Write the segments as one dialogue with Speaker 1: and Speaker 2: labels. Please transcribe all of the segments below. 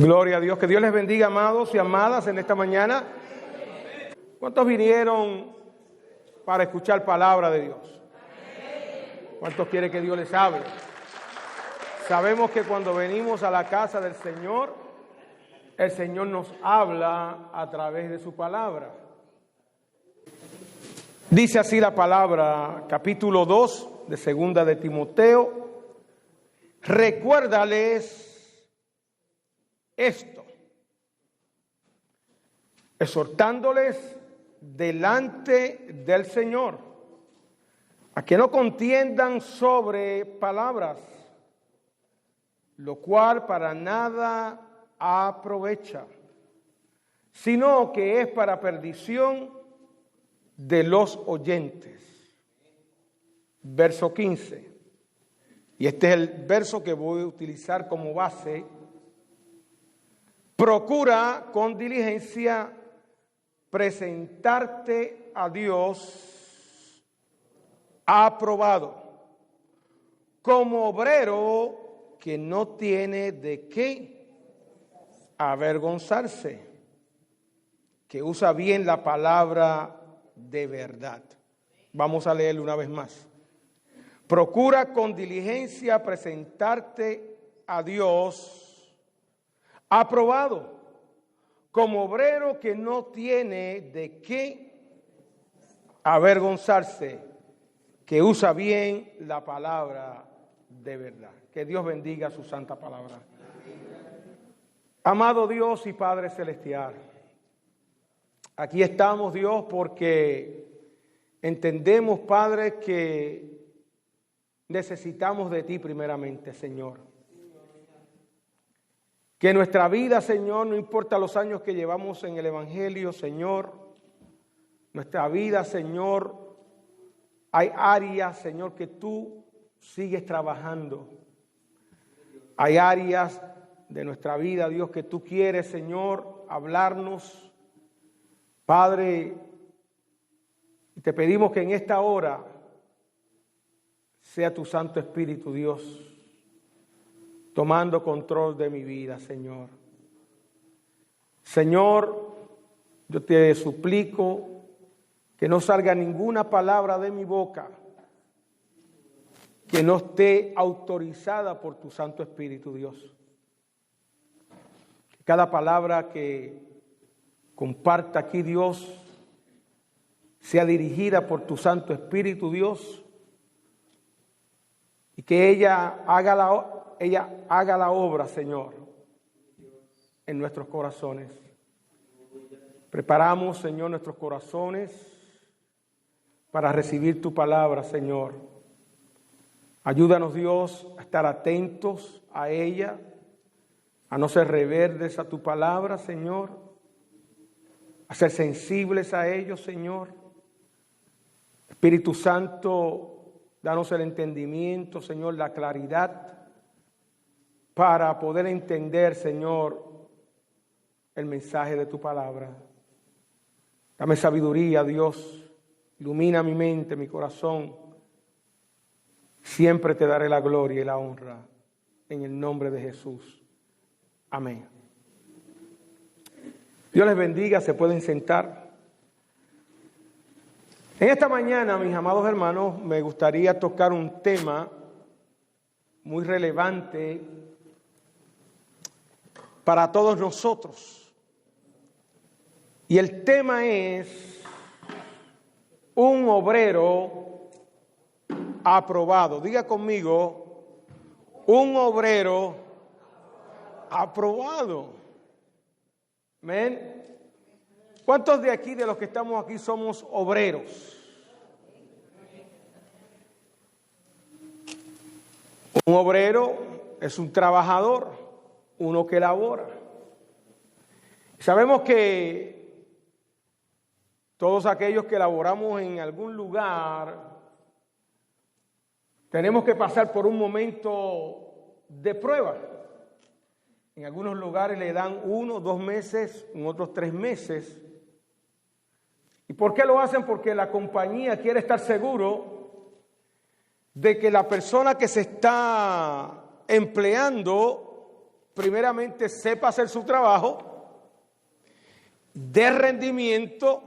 Speaker 1: Gloria a Dios. Que Dios les bendiga, amados y amadas, en esta mañana. ¿Cuántos vinieron para escuchar palabra de Dios? ¿Cuántos quieren que Dios les hable? Sabemos que cuando venimos a la casa del Señor, el Señor nos habla a través de su palabra. Dice así la palabra, capítulo 2 de segunda de Timoteo. Recuérdales esto, exhortándoles delante del Señor, a que no contiendan sobre palabras, lo cual para nada aprovecha, sino que es para perdición de los oyentes. Verso 15. Y este es el verso que voy a utilizar como base. Procura con diligencia presentarte a Dios aprobado, como obrero que no tiene de qué avergonzarse, que usa bien la palabra de verdad. Vamos a leerlo una vez más. Procura con diligencia presentarte a Dios aprobado, como obrero que no tiene de qué avergonzarse, que usa bien la palabra de verdad. Que Dios bendiga su santa palabra. Amado Dios y Padre Celestial, aquí estamos, Dios, porque entendemos, Padre, que necesitamos de ti primeramente, Señor. Que nuestra vida, Señor, no importa los años que llevamos en el Evangelio, Señor, nuestra vida, Señor, hay áreas, Señor, que tú sigues trabajando. Hay áreas de nuestra vida, Dios, que tú quieres, Señor, hablarnos. Padre, te pedimos que en esta hora sea tu Santo Espíritu, Dios, tomando control de mi vida, Señor. Señor, yo te suplico que no salga ninguna palabra de mi boca que no esté autorizada por tu Santo Espíritu, Dios. Cada palabra que comparta aquí, Dios, sea dirigida por tu Santo Espíritu, Dios, y que ella haga la obra, Señor, en nuestros corazones. Preparamos, Señor, nuestros corazones para recibir tu palabra, Señor. Ayúdanos, Dios, a estar atentos a ella, a no ser rebeldes a tu palabra, Señor, a ser sensibles a ello, Señor. Espíritu Santo, danos el entendimiento, Señor, la claridad para poder entender, Señor, el mensaje de tu palabra. Dame sabiduría, Dios. Ilumina mi mente, mi corazón. Siempre te daré la gloria y la honra en el nombre de Jesús. Amén. Dios les bendiga, se pueden sentar. En esta mañana, mis amados hermanos, me gustaría tocar un tema muy relevante para todos nosotros. Y el tema es un obrero aprobado. Diga conmigo, un obrero aprobado. Amén. ¿Cuántos de aquí, de los que estamos aquí, somos obreros? Un obrero es un trabajador, uno que labora. Sabemos que todos aquellos que laboramos en algún lugar tenemos que pasar por un momento de prueba. En algunos lugares le dan 1 o 2 meses, en otros 3 meses. ¿Y por qué lo hacen? Porque la compañía quiere estar seguro de que la persona que se está empleando primeramente sepa hacer su trabajo, dé rendimiento,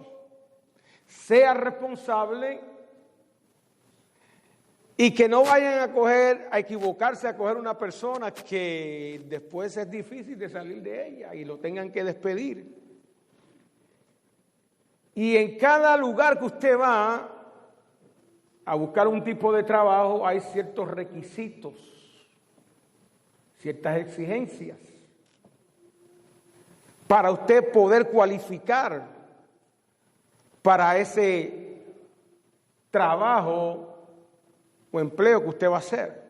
Speaker 1: sea responsable y que no vayan a equivocarse, a coger una persona que después es difícil de salir de ella y lo tengan que despedir. Y en cada lugar que usted va a buscar un tipo de trabajo hay ciertos requisitos, ciertas exigencias para usted poder cualificar para ese trabajo o empleo que usted va a hacer.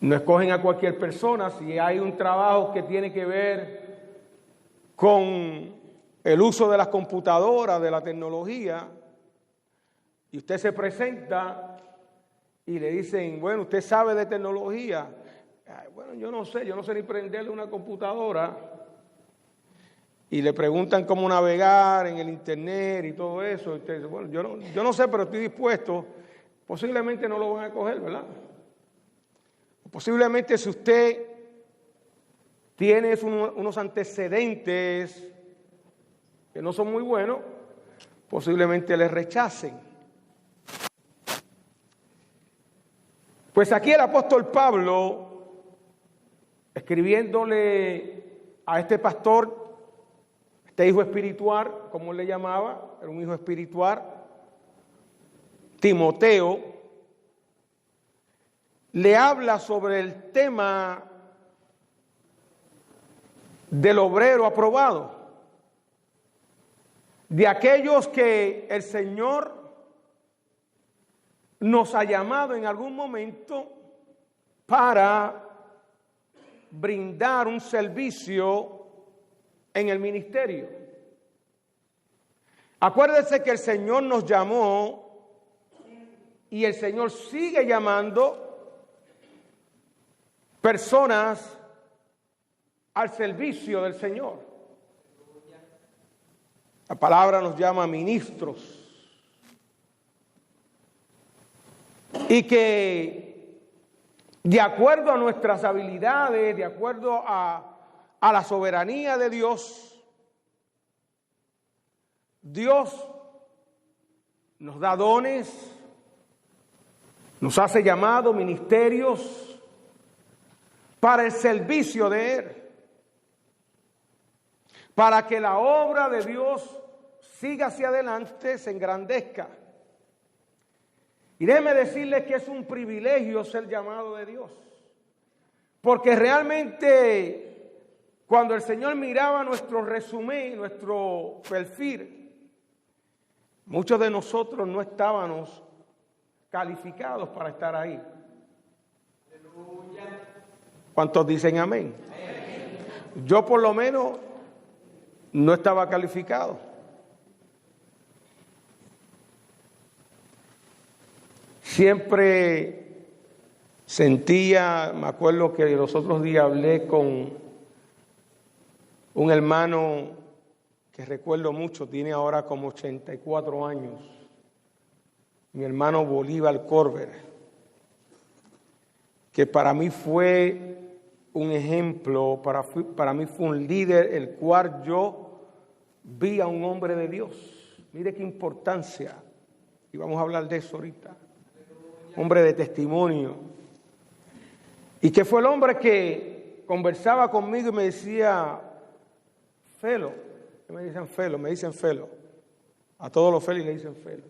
Speaker 1: No escogen a cualquier persona. Si hay un trabajo que tiene que ver con el uso de las computadoras, de la tecnología, y usted se presenta y le dicen, bueno, usted sabe de tecnología. Bueno, yo no sé ni prenderle una computadora. Y le preguntan cómo navegar en el internet y todo eso. Y usted dice, bueno, yo no sé, pero estoy dispuesto. Posiblemente no lo van a coger, ¿verdad? Posiblemente si usted tiene unos antecedentes que no son muy buenos, posiblemente le rechacen. Pues aquí el apóstol Pablo, escribiéndole a este pastor, este hijo espiritual, como él le llamaba, era un hijo espiritual, Timoteo, le habla sobre el tema del obrero aprobado, de aquellos que el Señor nos ha llamado en algún momento para brindar un servicio en el ministerio. Acuérdense que el Señor nos llamó y el Señor sigue llamando personas al servicio del Señor. La palabra nos llama ministros. Y que de acuerdo a nuestras habilidades, de acuerdo a la soberanía de Dios, Dios nos da dones, nos hace llamados, ministerios para el servicio de Él, para que la obra de Dios siga hacia adelante, se engrandezca. Y déjeme decirles que es un privilegio ser llamado de Dios, porque realmente cuando el Señor miraba nuestro resumen, nuestro perfil, muchos de nosotros no estábamos calificados para estar ahí. ¿Cuántos dicen amén? Yo por lo menos no estaba calificado. Siempre sentía, me acuerdo que los otros días hablé con un hermano que recuerdo mucho, tiene ahora como 84 años, mi hermano Bolívar Corber, que para mí fue un ejemplo, para mí fue un líder el cual yo vi a un hombre de Dios. Mire qué importancia, y vamos a hablar de eso ahorita. Hombre de testimonio, y que fue el hombre que conversaba conmigo y me decía, Felo, me dicen Felo, a todos los Felis le dicen Felo,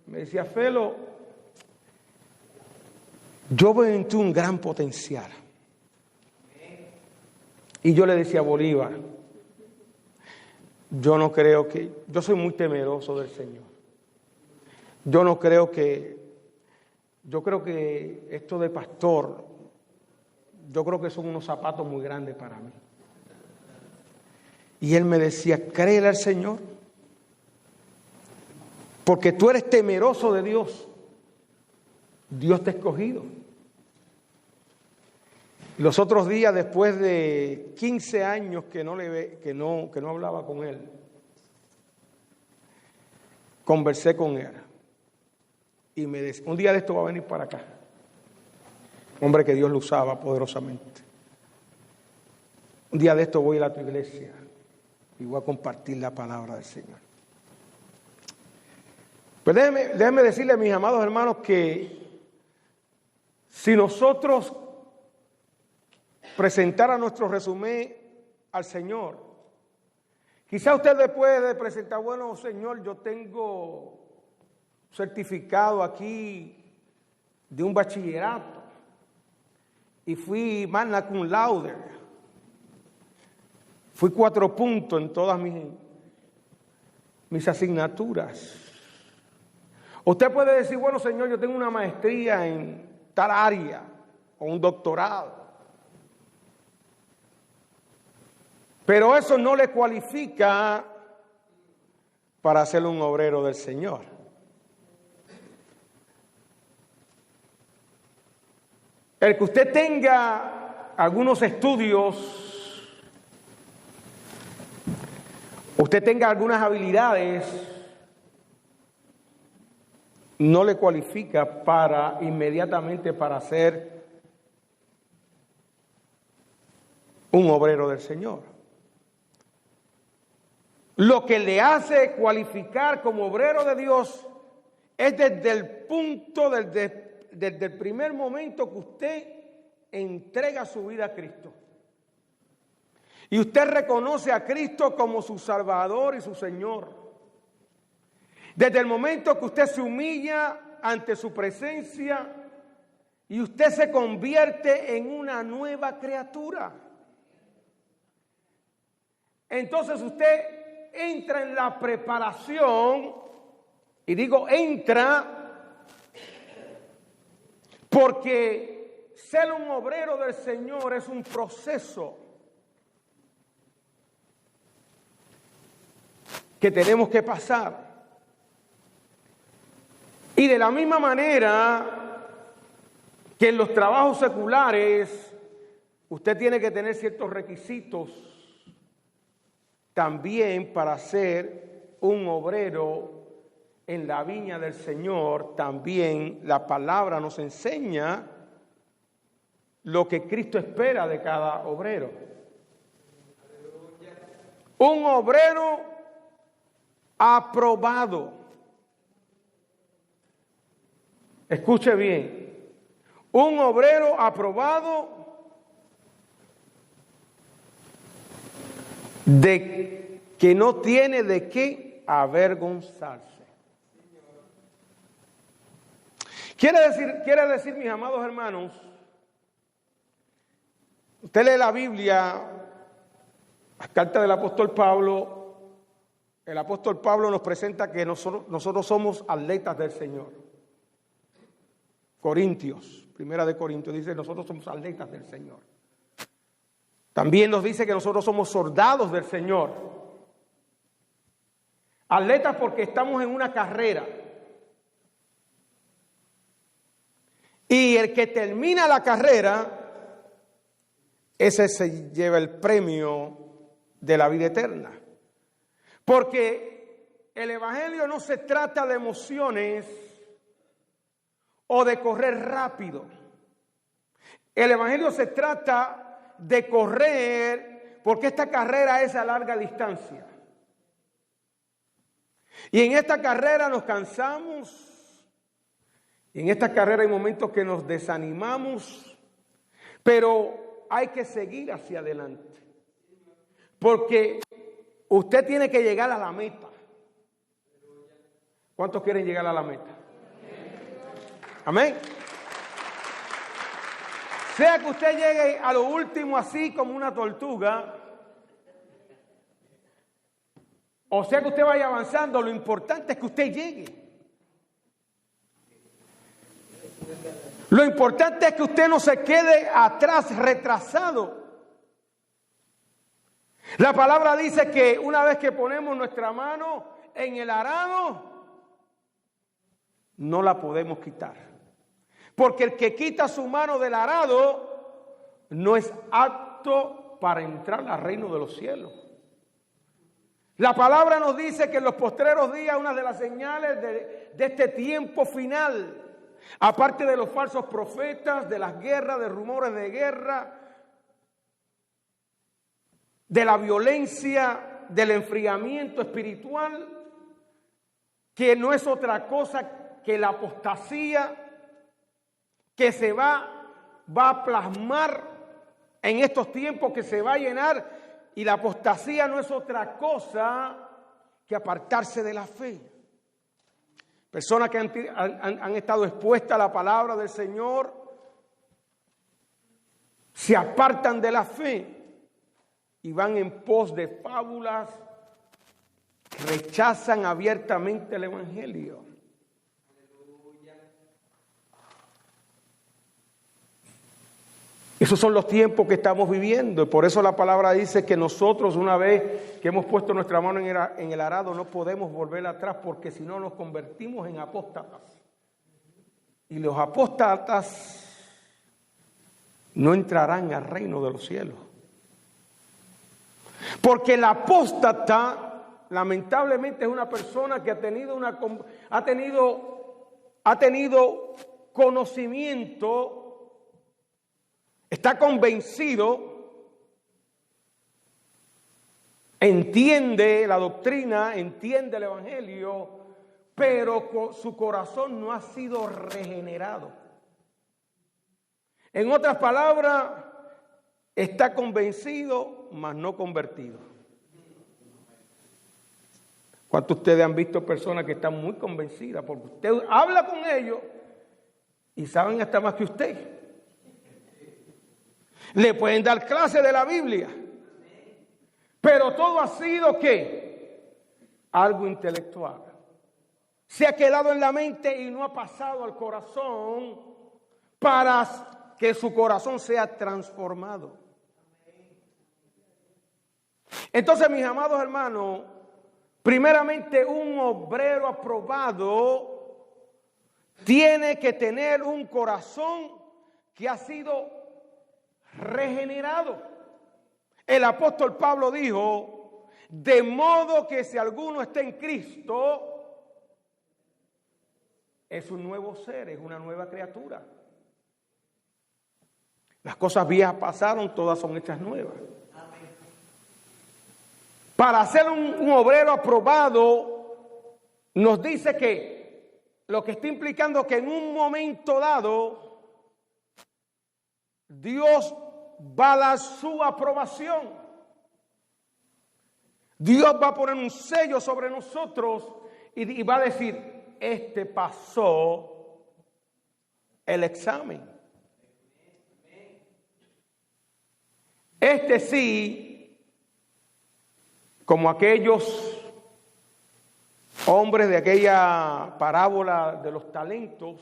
Speaker 1: me decía, Felo, yo veo en ti un gran potencial. Y yo le decía a Bolívar, yo soy muy temeroso del Señor, yo creo que esto de pastor, yo creo que son unos zapatos muy grandes para mí. Y él me decía, créele al Señor, porque tú eres temeroso de Dios. Dios te ha escogido. Los otros días, después de 15 años que no hablaba con él, conversé con él. Y me decía, un día de esto va a venir para acá. hombre que Dios lo usaba poderosamente. Un día de esto voy a ir a tu iglesia y voy a compartir la palabra del Señor. Pues déjenme decirle, mis amados hermanos, que si nosotros presentara nuestro resumen al Señor, quizá usted después de presentar, bueno, Señor, yo tengo certificado aquí de un bachillerato y fui magna cum laude, fui 4 puntos en todas mis asignaturas. Usted puede decir, bueno, Señor, yo tengo una maestría en tal área o un doctorado, pero eso no le cualifica para ser un obrero del Señor. El que usted tenga algunos estudios, usted tenga algunas habilidades, no le cualifica inmediatamente para ser un obrero del Señor. Lo que le hace cualificar como obrero de Dios es desde el punto, desde el primer momento que usted entrega su vida a Cristo. Y usted reconoce a Cristo como su Salvador y su Señor. Desde el momento que usted se humilla ante su presencia y usted se convierte en una nueva criatura. Entonces usted entra en la preparación, y digo entra, porque ser un obrero del Señor es un proceso que tenemos que pasar. Y de la misma manera que en los trabajos seculares usted tiene que tener ciertos requisitos, también para ser un obrero en la viña del Señor, también la palabra nos enseña lo que Cristo espera de cada obrero. Un obrero aprobado. Escuche bien, un obrero aprobado de que no tiene de qué avergonzarse. Quiere decir, mis amados hermanos, usted lee la Biblia, las cartas del apóstol Pablo, el apóstol Pablo nos presenta que nosotros somos atletas del Señor. Corintios, primera de Corintios, dice nosotros somos atletas del Señor. También nos dice que nosotros somos soldados del Señor. Atletas porque estamos en una carrera. Y el que termina la carrera, ese se lleva el premio de la vida eterna. Porque el Evangelio no se trata de emociones o de correr rápido. El Evangelio se trata de correr porque esta carrera es a larga distancia. Y en esta carrera nos cansamos, y en esta carrera hay momentos que nos desanimamos, pero hay que seguir hacia adelante. Porque usted tiene que llegar a la meta. ¿Cuántos quieren llegar a la meta? Amén. Sea que usted llegue a lo último así como una tortuga, o sea que usted vaya avanzando, lo importante es que usted llegue. Lo importante es que usted no se quede atrás, retrasado. La palabra dice que una vez que ponemos nuestra mano en el arado, no la podemos quitar. Porque el que quita su mano del arado no es apto para entrar al reino de los cielos. La palabra nos dice que en los postreros días, una de las señales de este tiempo final, aparte de los falsos profetas, de las guerras, de rumores de guerra, de la violencia, del enfriamiento espiritual, que no es otra cosa que la apostasía que se va a plasmar en estos tiempos, que se va a llenar, y la apostasía no es otra cosa que apartarse de la fe. Personas que han estado expuestas a la palabra del Señor se apartan de la fe y van en pos de fábulas, rechazan abiertamente el Evangelio. Esos son los tiempos que estamos viviendo, y por eso la palabra dice que nosotros, una vez que hemos puesto nuestra mano en el arado, no podemos volver atrás, porque si no nos convertimos en apóstatas. Y los apóstatas no entrarán al reino de los cielos. Porque el apóstata, lamentablemente, es una persona que ha tenido conocimiento, está convencido, entiende la doctrina, entiende el Evangelio, pero su corazón no ha sido regenerado. En otras palabras, está convencido, mas no convertido. ¿Cuántos de ustedes han visto personas que están muy convencidas? Porque usted habla con ellos y saben hasta más que usted. Le pueden dar clase de la Biblia, pero todo ha sido ¿qué? Algo intelectual. Se ha quedado en la mente y no ha pasado al corazón para que su corazón sea transformado. Entonces, mis amados hermanos, primeramente un obrero aprobado tiene que tener un corazón que ha sido regenerado. El apóstol Pablo dijo: de modo que si alguno está en Cristo, es un nuevo ser, es una nueva criatura. Las cosas viejas pasaron, todas son hechas nuevas. Para ser un obrero aprobado, nos dice que lo que está implicando que en un momento dado Dios va a dar su aprobación. Dios va a poner un sello sobre nosotros y va a decir: este pasó el examen. Este sí, como aquellos hombres de aquella parábola de los talentos,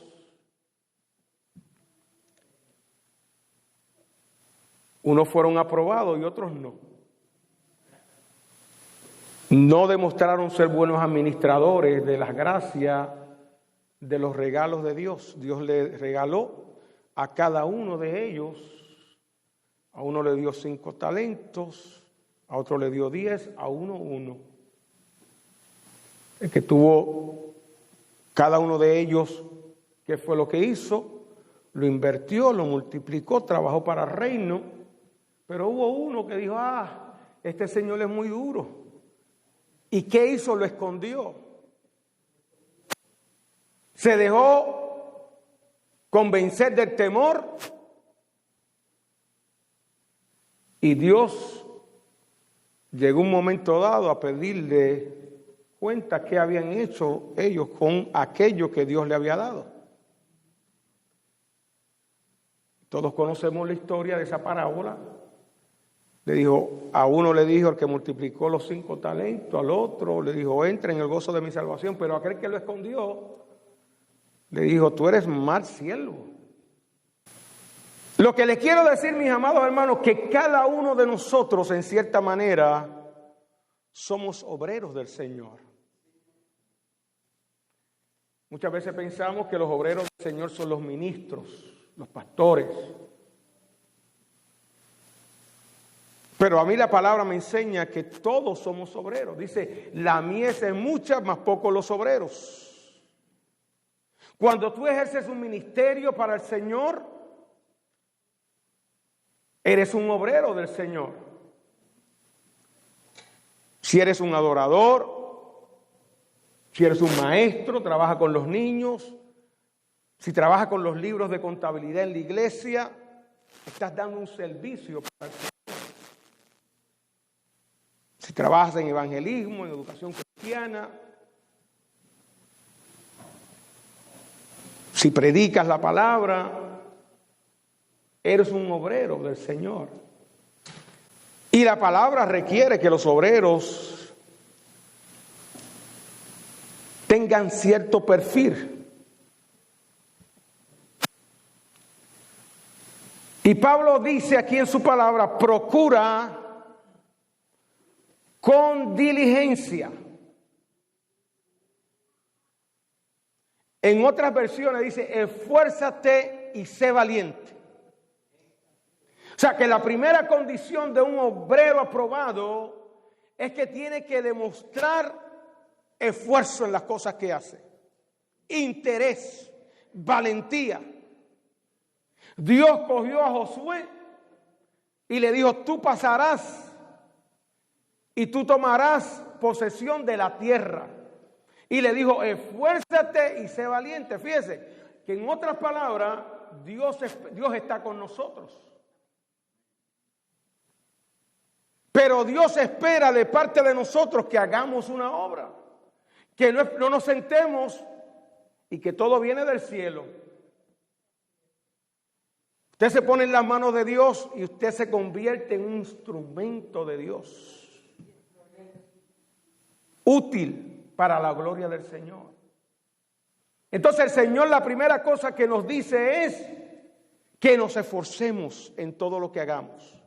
Speaker 1: unos fueron aprobados y otros no. No demostraron ser buenos administradores de las gracias, de los regalos de Dios. Dios le regaló a cada uno de ellos. A uno le dio 5 talentos, a otro le dio 10, a uno 1. El que tuvo cada uno de ellos, ¿qué fue lo que hizo? Lo invirtió, lo multiplicó, trabajó para el reino. Pero hubo uno que dijo: este señor es muy duro. ¿Y qué hizo? Lo escondió. Se dejó convencer del temor. Y Dios llegó un momento dado a pedirle cuenta qué habían hecho ellos con aquello que Dios le había dado. Todos conocemos la historia de esa parábola. Le dijo, a uno le dijo, el que multiplicó los 5 talentos, al otro le dijo: entra en el gozo de mi salvación. Pero aquel que lo escondió le dijo: tú eres mal siervo. Lo que les quiero decir, mis amados hermanos, que cada uno de nosotros, en cierta manera, somos obreros del Señor. Muchas veces pensamos que los obreros del Señor son los ministros, los pastores. Pero a mí la palabra me enseña que todos somos obreros. Dice: la mies es mucha, mas pocos los obreros. Cuando tú ejerces un ministerio para el Señor, eres un obrero del Señor. Si eres un adorador, si eres un maestro, trabaja con los niños, si trabajas con los libros de contabilidad en la iglesia, estás dando un servicio para el Señor. Si trabajas en evangelismo, en educación cristiana, si predicas la palabra, eres un obrero del Señor. Y la palabra requiere que los obreros tengan cierto perfil. Y Pablo dice aquí en su palabra, procura con diligencia. En otras versiones dice, esfuérzate y sé valiente. O sea que la primera condición de un obrero aprobado es que tiene que demostrar esfuerzo en las cosas que hace, interés, valentía. Dios cogió a Josué y le dijo, tú pasarás y tú tomarás posesión de la tierra. Y le dijo, esfuérzate y sé valiente. Fíjese que en otras palabras, Dios está con nosotros. Pero Dios espera de parte de nosotros que hagamos una obra. Que no nos sentemos y que todo viene del cielo. Usted se pone en las manos de Dios y usted se convierte en un instrumento de Dios. Útil para la gloria del Señor. Entonces el Señor, la primera cosa que nos dice es que nos esforcemos en todo lo que hagamos.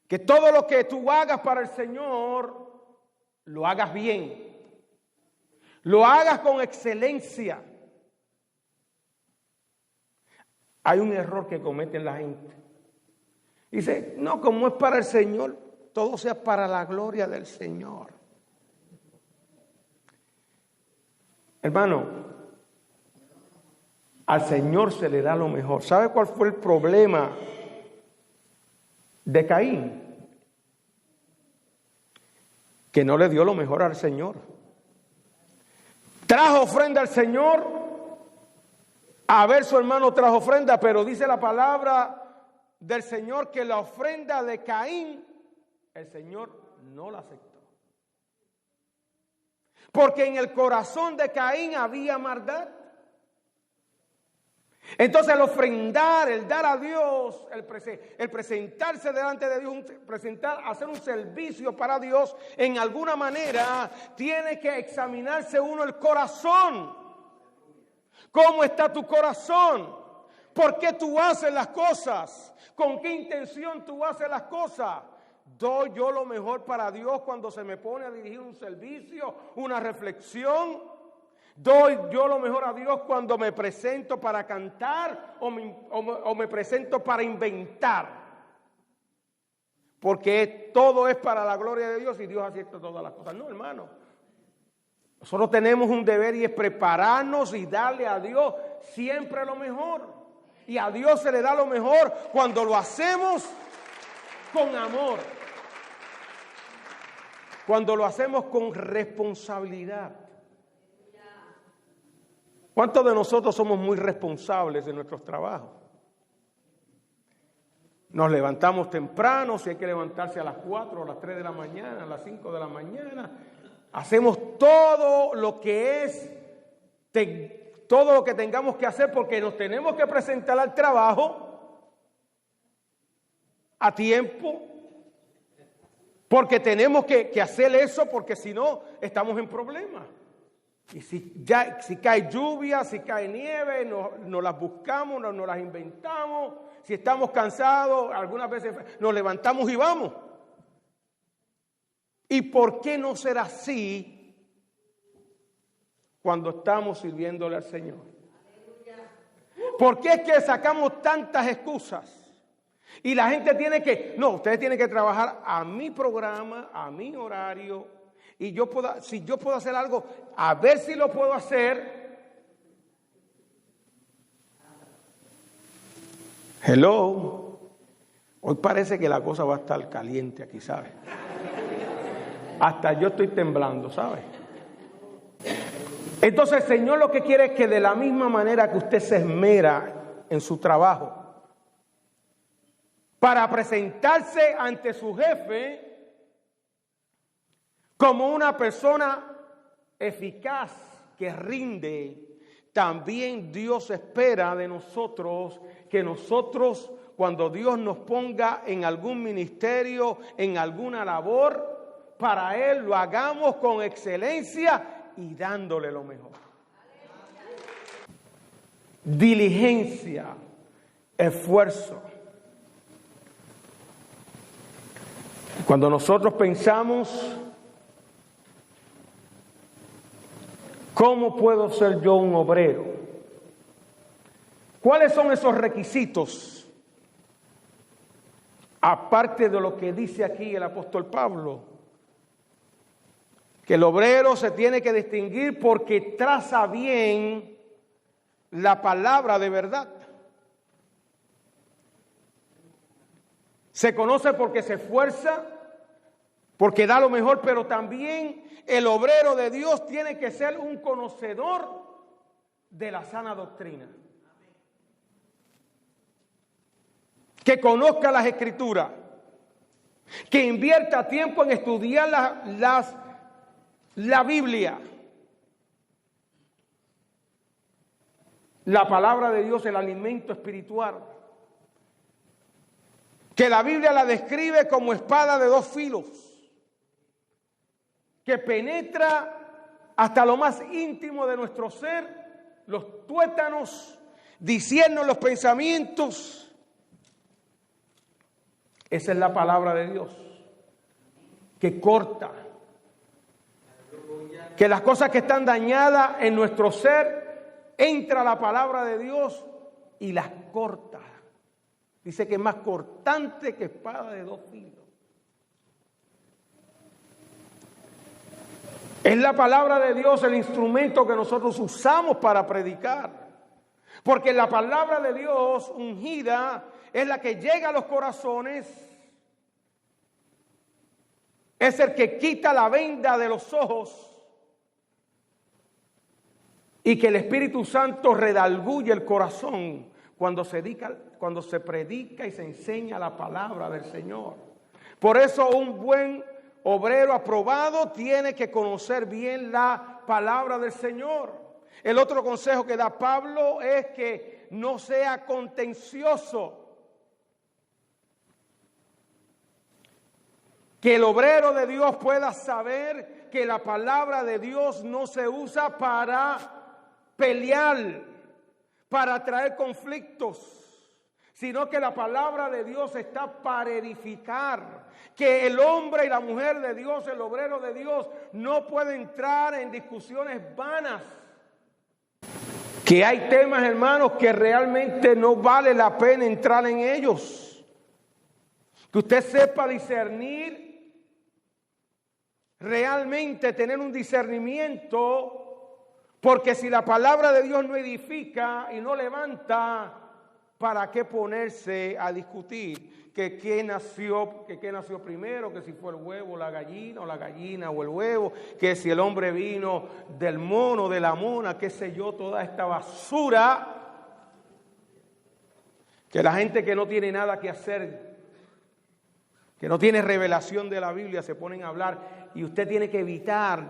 Speaker 1: Que todo lo que tú hagas para el Señor, lo hagas bien. Lo hagas con excelencia. Hay un error que cometen la gente. Dice, no, como es para el Señor, todo sea para la gloria del Señor. Hermano, al Señor se le da lo mejor. ¿Sabe cuál fue el problema de Caín? Que no le dio lo mejor al Señor. Trajo ofrenda al Señor. A ver, su hermano trajo ofrenda, pero dice la palabra del Señor que la ofrenda de Caín, el Señor no la aceptó. Porque en el corazón de Caín había maldad. Entonces el ofrendar, el dar a Dios, el presentarse delante de Dios, hacer un servicio para Dios, en alguna manera tiene que examinarse uno el corazón. ¿Cómo está tu corazón? ¿Por qué tú haces las cosas? ¿Con qué intención tú haces las cosas? ¿Doy yo lo mejor para Dios cuando se me pone a dirigir un servicio, una reflexión? ¿Doy yo lo mejor a Dios cuando me presento para cantar o me presento para inventar? Porque todo es para la gloria de Dios y Dios acierta todas las cosas. No, hermano. Nosotros tenemos un deber y es prepararnos y darle a Dios siempre lo mejor. Y a Dios se le da lo mejor cuando lo hacemos con amor. Cuando lo hacemos con responsabilidad. ¿Cuántos de nosotros somos muy responsables de nuestros trabajos? Nos levantamos temprano, si hay que levantarse a las 4 o a las 3 de la mañana, a las 5 de la mañana. Hacemos todo lo que todo lo que tengamos que hacer porque nos tenemos que presentar al trabajo a tiempo. Porque tenemos que hacer eso porque si no estamos en problemas. Y si cae lluvia, si cae nieve, nos las buscamos, nos las inventamos. Si estamos cansados, algunas veces nos levantamos y vamos. ¿Y por qué no ser así cuando estamos sirviéndole al Señor? ¿Por qué es que sacamos tantas excusas? Y la gente tiene que, no, ustedes tienen que trabajar a mi programa, a mi horario. Y si yo puedo hacer algo, a ver si lo puedo hacer. Hello. Hoy parece que la cosa va a estar caliente aquí, ¿sabes? Hasta yo estoy temblando, ¿sabes? Entonces el Señor lo que quiere es que de la misma manera que usted se esmera en su trabajo para presentarse ante su jefe como una persona eficaz que rinde, también Dios espera de nosotros que nosotros, cuando Dios nos ponga en algún ministerio, en alguna labor, para Él lo hagamos con excelencia y dándole lo mejor. Diligencia, esfuerzo. Cuando nosotros pensamos, ¿cómo puedo ser yo un obrero? ¿Cuáles son esos requisitos? Aparte de lo que dice aquí el apóstol Pablo, que el obrero se tiene que distinguir porque traza bien la palabra de verdad. Se conoce porque se esfuerza, porque da lo mejor, pero también el obrero de Dios tiene que ser un conocedor de la sana doctrina. Que conozca las Escrituras, que invierta tiempo en estudiar la Biblia. La palabra de Dios, el alimento espiritual. Que la Biblia la describe como espada de dos filos, que penetra hasta lo más íntimo de nuestro ser, los tuétanos, discierne los pensamientos. Esa es la palabra de Dios, que corta, que las cosas que están dañadas en nuestro ser, entra la palabra de Dios y las corta. Dice que es más cortante que espada de dos filos. Es la palabra de Dios el instrumento que nosotros usamos para predicar. Porque la palabra de Dios ungida es la que llega a los corazones. Es el que quita la venda de los ojos. Y que el Espíritu Santo redarguye el corazón cuando se predica y se enseña la palabra del Señor. Por eso un buen obrero aprobado tiene que conocer bien la palabra del Señor. El otro consejo que da Pablo es que no sea contencioso. Que el obrero de Dios pueda saber que la palabra de Dios no se usa para pelear, para traer conflictos, sino que la palabra de Dios está para edificar. Que el hombre y la mujer de Dios, el obrero de Dios, no puede entrar en discusiones vanas. Que hay temas, hermanos, que realmente no vale la pena entrar en ellos. Que usted sepa discernir, realmente tener un discernimiento, porque si la palabra de Dios no edifica y no levanta, ¿para qué ponerse a discutir? Que qué nació primero, que si fue el huevo, la gallina, o la gallina o el huevo, que si el hombre vino del mono, de la mona, qué sé yo, toda esta basura, que la gente que no tiene nada que hacer, que no tiene revelación de la Biblia, se ponen a hablar, y usted tiene que evitar,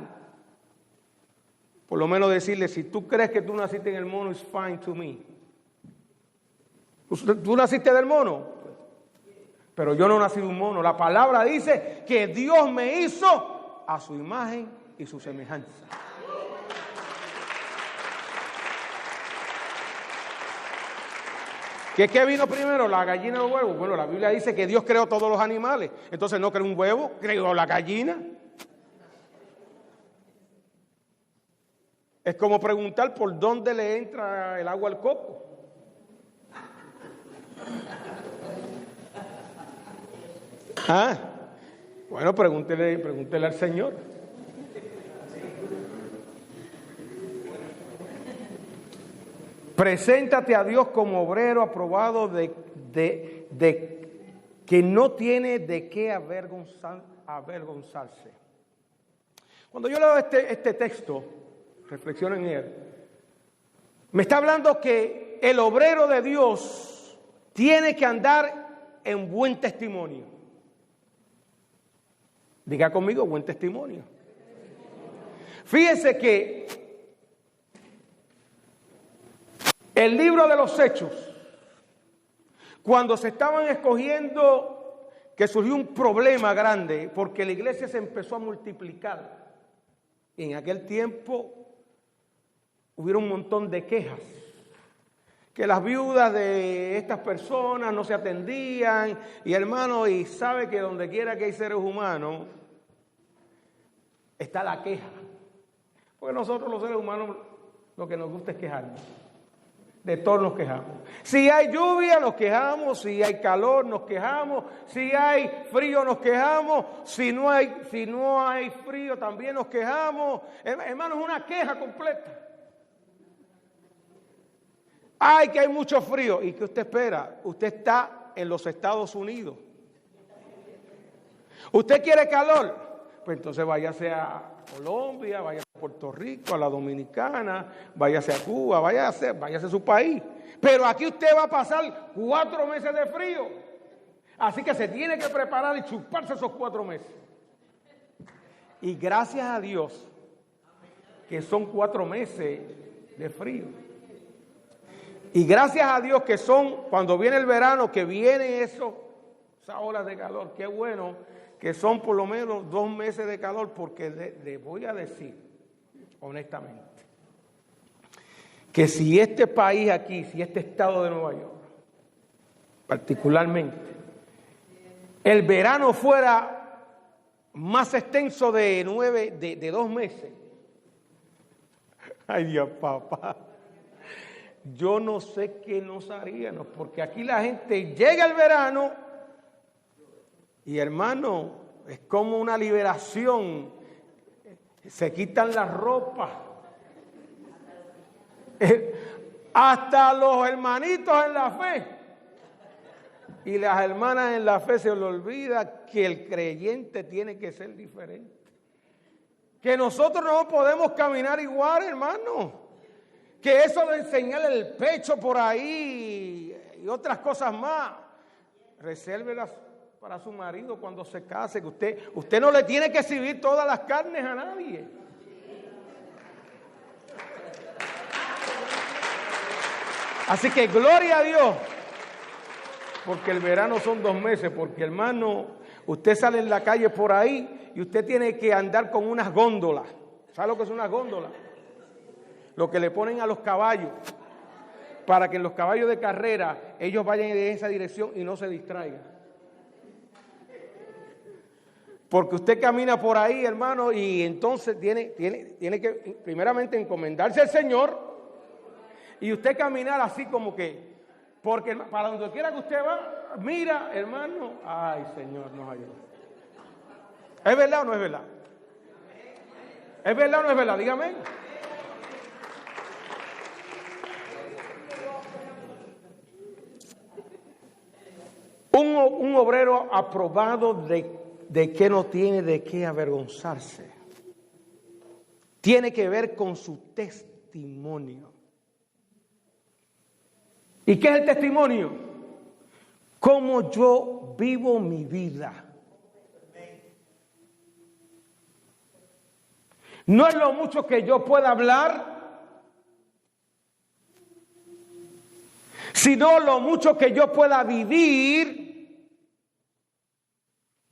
Speaker 1: por lo menos decirle, si tú crees que tú naciste en el mono, it's fine to me. ¿Tú naciste del mono? Pero yo no nací de un mono. La palabra dice que Dios me hizo a su imagen y su semejanza. ¿Qué vino primero, la gallina o el huevo? Bueno, la Biblia dice que Dios creó todos los animales. Entonces no creó un huevo, creó la gallina. Es como preguntar por dónde le entra el agua al coco. Ah, bueno, pregúntele al Señor. Preséntate a Dios como obrero aprobado que no tiene de qué avergonzarse. Cuando yo leo este texto, reflexiono en él, me está hablando que el obrero de Dios tiene que andar en buen testimonio. Diga conmigo, buen testimonio. Fíjense que el libro de los Hechos, cuando se estaban escogiendo, que surgió un problema grande, porque la iglesia se empezó a multiplicar. En aquel tiempo hubieron un montón de quejas, que las viudas de estas personas no se atendían, y hermano, y sabe que donde quiera que hay seres humanos, está la queja. Porque nosotros los seres humanos lo que nos gusta es quejarnos. De todo nos quejamos. Si hay lluvia nos quejamos, si hay calor nos quejamos, si hay frío nos quejamos, si no hay frío también nos quejamos. Hermano, es una queja completa. Ay, que hay mucho frío. ¿Y qué usted espera? Usted está en los Estados Unidos. ¿Usted quiere calor? Pues entonces váyase a Colombia, váyase a Puerto Rico, a la Dominicana, váyase a Cuba, váyase a su país. Pero aquí usted va a pasar 4 meses de frío. Así que se tiene que preparar y chuparse esos 4 meses. Y gracias a Dios que son 4 meses de frío. Y gracias a Dios que son, cuando viene el verano, que vienen esas olas de calor. Qué bueno que son por lo menos 2 meses de calor, porque le voy a decir, honestamente, que si este país aquí, si este estado de Nueva York, particularmente, el verano fuera más extenso de 2 meses, ay Dios, papá, yo no sé qué nos haríamos, porque aquí la gente llega el verano y hermano, es como una liberación, se quitan las ropas, hasta los hermanitos en la fe y las hermanas en la fe se les olvida que el creyente tiene que ser diferente, que nosotros no podemos caminar igual, hermano. Que eso de enseñarle el pecho por ahí y otras cosas más, resérvelas para su marido cuando se case, que usted no le tiene que exhibir todas las carnes a nadie. Así que gloria a Dios, porque el verano son 2 meses, porque hermano, usted sale en la calle por ahí y usted tiene que andar con unas góndolas. ¿Sabe lo que es una góndola? Lo que le ponen a los caballos, para que en los caballos de carrera ellos vayan en esa dirección y no se distraigan. Porque usted camina por ahí, hermano, y entonces tiene que primeramente encomendarse al Señor y usted caminar así como que, porque para donde quiera que usted va, mira, hermano, ay Señor, nos ayuda. ¿Es verdad o no es verdad? ¿Es verdad o no es verdad? Dígame. Un obrero aprobado de que no tiene de qué avergonzarse. Tiene que ver con su testimonio. ¿Y qué es el testimonio? Cómo yo vivo mi vida. No es lo mucho que yo pueda hablar, sino lo mucho que yo pueda vivir.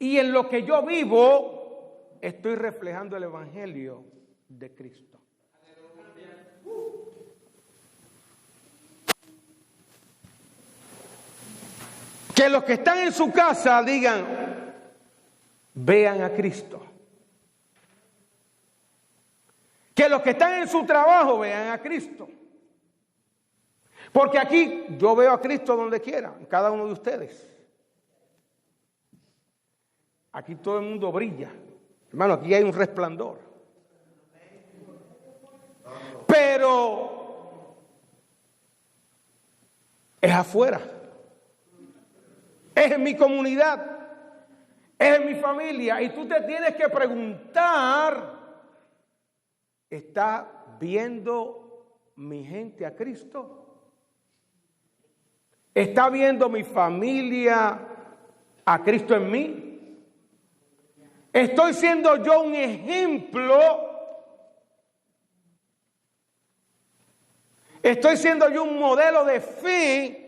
Speaker 1: Y en lo que yo vivo, estoy reflejando el Evangelio de Cristo. Que los que están en su casa digan, vean a Cristo. Que los que están en su trabajo vean a Cristo. Porque aquí yo veo a Cristo donde quiera, en cada uno de ustedes. Aquí todo el mundo brilla. Hermano, aquí hay un resplandor. Pero es afuera. es en mi comunidad, es en mi familia. Y tú te tienes que preguntar, ¿está viendo mi gente a Cristo? ¿Está viendo mi familia a Cristo en mí? ¿Estoy siendo yo un ejemplo? ¿Estoy siendo yo un modelo de fe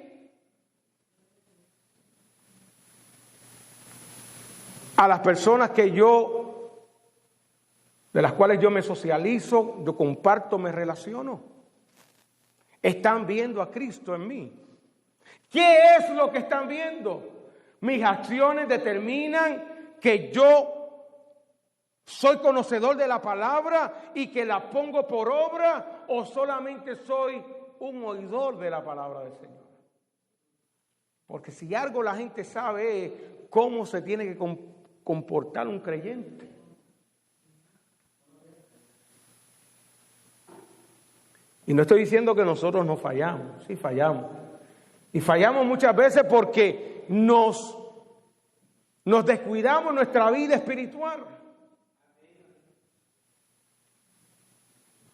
Speaker 1: a las personas de las cuales yo me socializo, yo comparto, me relaciono? ¿Están viendo a Cristo en mí? ¿Qué es lo que están viendo? Mis acciones determinan que yo soy conocedor de la palabra y que la pongo por obra, o solamente soy un oidor de la palabra del Señor. Porque si algo la gente sabe es cómo se tiene que comportar un creyente. Y no estoy diciendo que nosotros no fallamos, sí fallamos. Y fallamos muchas veces porque nos descuidamos nuestra vida espiritual.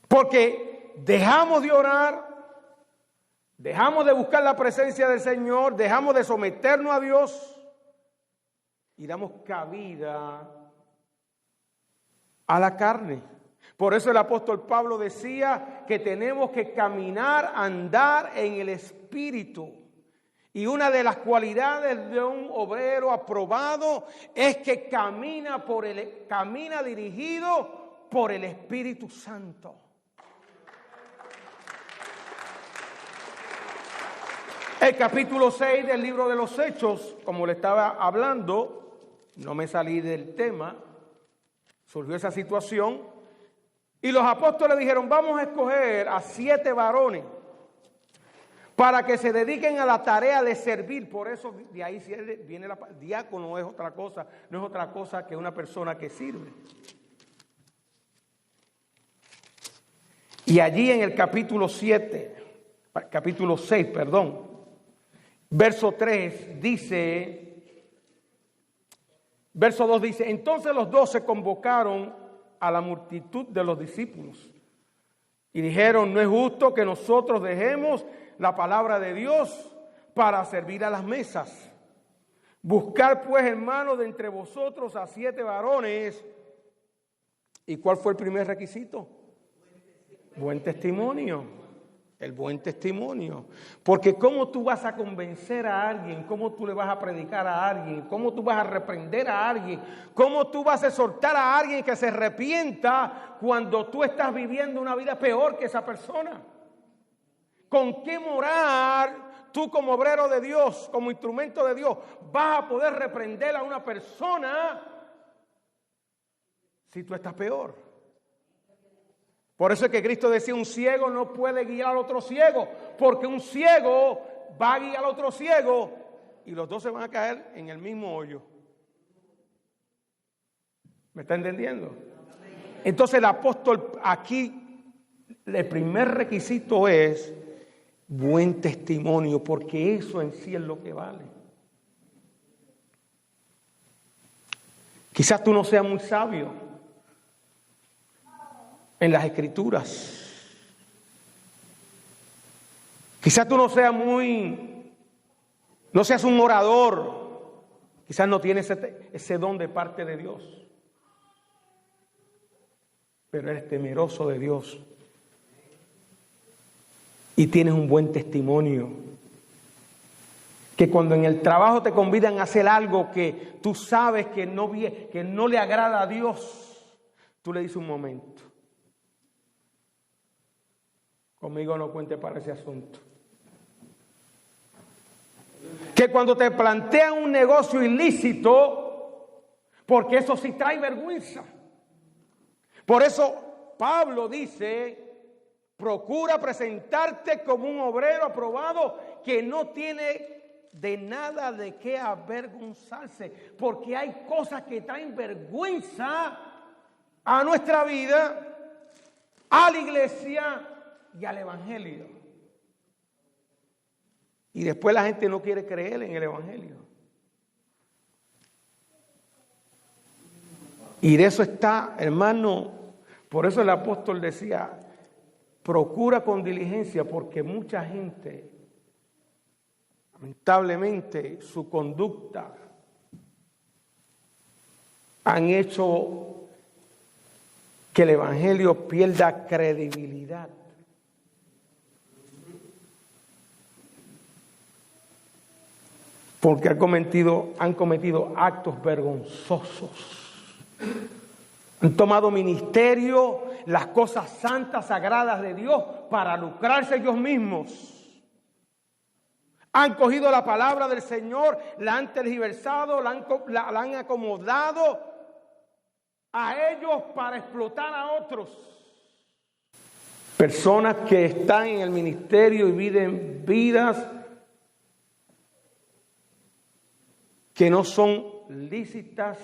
Speaker 1: Porque dejamos de orar, dejamos de buscar la presencia del Señor, dejamos de someternos a Dios y damos cabida a la carne. Por eso el apóstol Pablo decía que tenemos que caminar, andar en el Espíritu. Y una de las cualidades de un obrero aprobado es que camina dirigido por el Espíritu Santo. El capítulo 6 del libro de los Hechos, como le estaba hablando, no me salí del tema, surgió esa situación, y los apóstoles dijeron, vamos a escoger a 7 varones para que se dediquen a la tarea de servir. Por eso de ahí viene diácono, no es otra cosa que una persona que sirve. Y allí en el capítulo 6, verso 3 dice, verso 2 dice, entonces los 12 convocaron a la multitud de los discípulos y dijeron, no es justo que nosotros dejemos la palabra de Dios para servir a las mesas. Buscar pues, hermanos, de entre vosotros a 7 varones. ¿Y cuál fue el primer requisito? Buen testimonio. El buen testimonio. Porque ¿cómo tú vas a convencer a alguien? ¿Cómo tú le vas a predicar a alguien? ¿Cómo tú vas a reprender a alguien? ¿Cómo tú vas a exhortar a alguien que se arrepienta cuando tú estás viviendo una vida peor que esa persona? ¿Con qué moral tú como obrero de Dios, como instrumento de Dios, vas a poder reprender a una persona si tú estás peor? Por eso es que Cristo decía, un ciego no puede guiar al otro ciego, porque un ciego va a guiar al otro ciego y los dos se van a caer en el mismo hoyo. ¿Me está entendiendo? Entonces el apóstol aquí, el primer requisito es buen testimonio, porque eso en sí es lo que vale. Quizás tú no seas muy sabio en las Escrituras. Quizás tú no seas un orador. Quizás no tienes ese don de parte de Dios. Pero eres temeroso de Dios. Y tienes un buen testimonio. Que cuando en el trabajo te convidan a hacer algo que tú sabes que no le agrada a Dios, tú le dices un momento. Conmigo no cuente para ese asunto. Que cuando te plantean un negocio ilícito, porque eso sí trae vergüenza. Por eso Pablo dice, procura presentarte como un obrero aprobado que no tiene de nada de qué avergonzarse, porque hay cosas que traen vergüenza a nuestra vida, a la iglesia y al evangelio. Y después la gente no quiere creer en el evangelio. Y de eso está, hermano, por eso el apóstol decía, procura con diligencia, porque mucha gente, lamentablemente, su conducta han hecho que el evangelio pierda credibilidad. Porque han cometido actos vergonzosos. Han tomado ministerio, las cosas santas, sagradas de Dios, para lucrarse ellos mismos. Han cogido la palabra del Señor, la han tergiversado, la han acomodado a ellos para explotar a otros. Personas que están en el ministerio y viven vidas que no son lícitas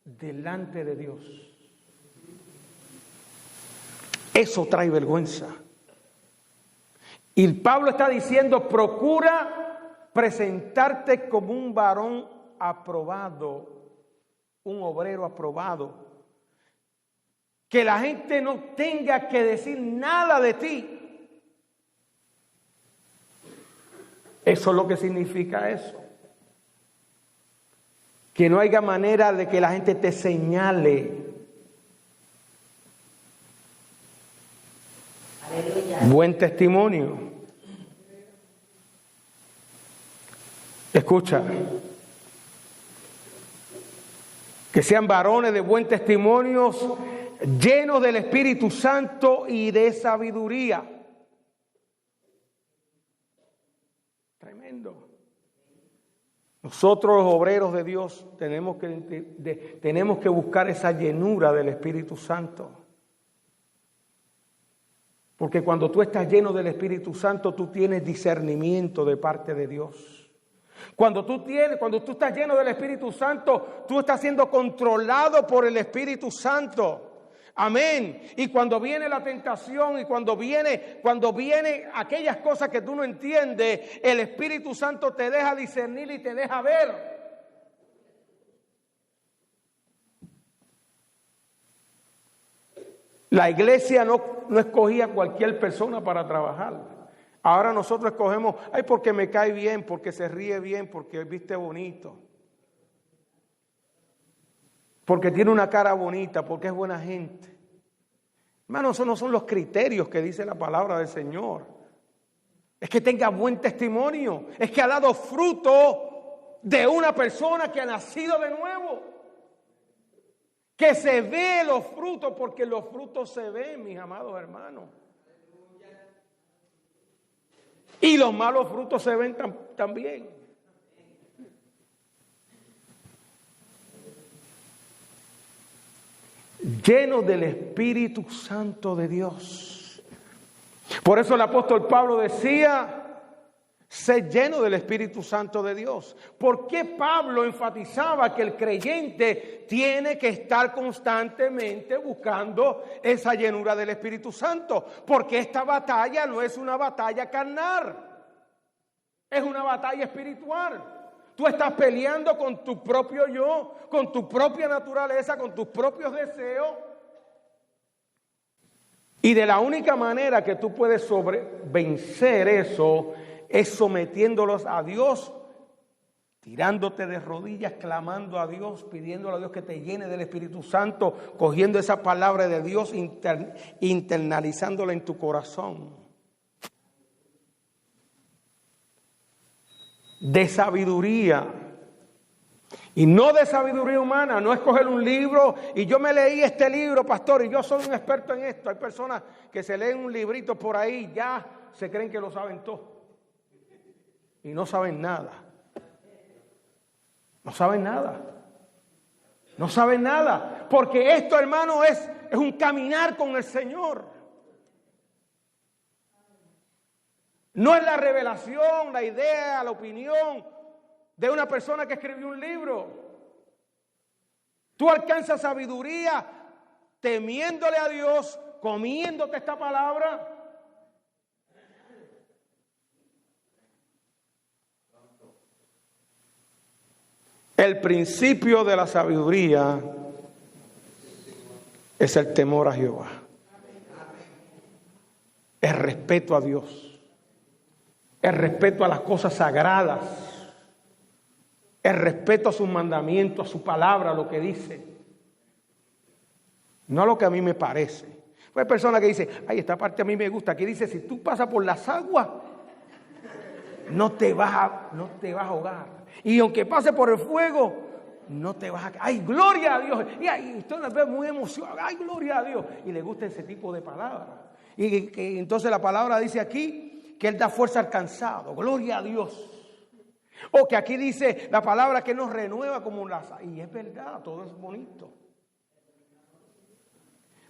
Speaker 1: delante de Dios. Eso trae vergüenza. Y Pablo está diciendo, procura presentarte como un varón aprobado, un obrero aprobado. Que la gente no tenga que decir nada de ti. Eso es lo que significa eso. Que no haya manera de que la gente te señale. Aleluya. Buen testimonio. Escucha. Que sean varones de buen testimonio, llenos del Espíritu Santo y de sabiduría. Tremendo. Nosotros los obreros de Dios tenemos que buscar esa llenura del Espíritu Santo. Porque cuando tú estás lleno del Espíritu Santo, tú tienes discernimiento de parte de Dios. Cuando tú estás lleno del Espíritu Santo, tú estás siendo controlado por el Espíritu Santo. Amén. Y cuando viene la tentación y cuando viene aquellas cosas que tú no entiendes, el Espíritu Santo te deja discernir y te deja ver. La iglesia no escogía cualquier persona para trabajar. Ahora nosotros escogemos, porque me cae bien, porque se ríe bien, porque viste bonito. Porque tiene una cara bonita, porque es buena gente. Hermano, esos no son los criterios que dice la palabra del Señor. Es que tenga buen testimonio, es que ha dado fruto de una persona que ha nacido de nuevo. Que se ve los frutos, porque los frutos se ven, mis amados hermanos. Y los malos frutos se ven también. Lleno del Espíritu Santo de Dios. Por eso el apóstol Pablo decía, sé lleno del Espíritu Santo de Dios. ¿Por qué Pablo enfatizaba que el creyente tiene que estar constantemente buscando esa llenura del Espíritu Santo? Porque esta batalla no es una batalla carnal, es una batalla espiritual. Tú estás peleando con tu propio yo, con tu propia naturaleza, con tus propios deseos. Y de la única manera que tú puedes vencer eso es sometiéndolos a Dios, tirándote de rodillas, clamando a Dios, pidiéndole a Dios que te llene del Espíritu Santo, cogiendo esa palabra de Dios, internalizándola en tu corazón. De sabiduría, y no de sabiduría humana, no es coger un libro y yo me leí este libro, pastor, y yo soy un experto en esto. Hay personas que se leen un librito por ahí, ya se creen que lo saben todo y no saben nada. No saben nada. No saben nada, porque esto, hermano, es un caminar con el Señor. No es la revelación, la idea, la opinión de una persona que escribió un libro. Tú alcanzas sabiduría temiéndole a Dios, comiéndote esta palabra. El principio de la sabiduría es el temor a Jehová. El respeto a Dios. El respeto a las cosas sagradas. El respeto a sus mandamientos, a su palabra, a lo que dice. No a lo que a mí me parece. Hay personas que dicen, ay, esta parte a mí me gusta. Aquí dice, si tú pasas por las aguas, no te vas a ahogar. Y aunque pase por el fuego, no te vas a... ¡Ay, gloria a Dios! Y ahí usted nos ve muy emocionado. ¡Ay, gloria a Dios! Y le gusta ese tipo de palabras. Y que entonces la palabra dice aquí que Él da fuerza al cansado. ¡Gloria a Dios! O que aquí dice la palabra que nos renueva como las... Y es verdad, todo es bonito.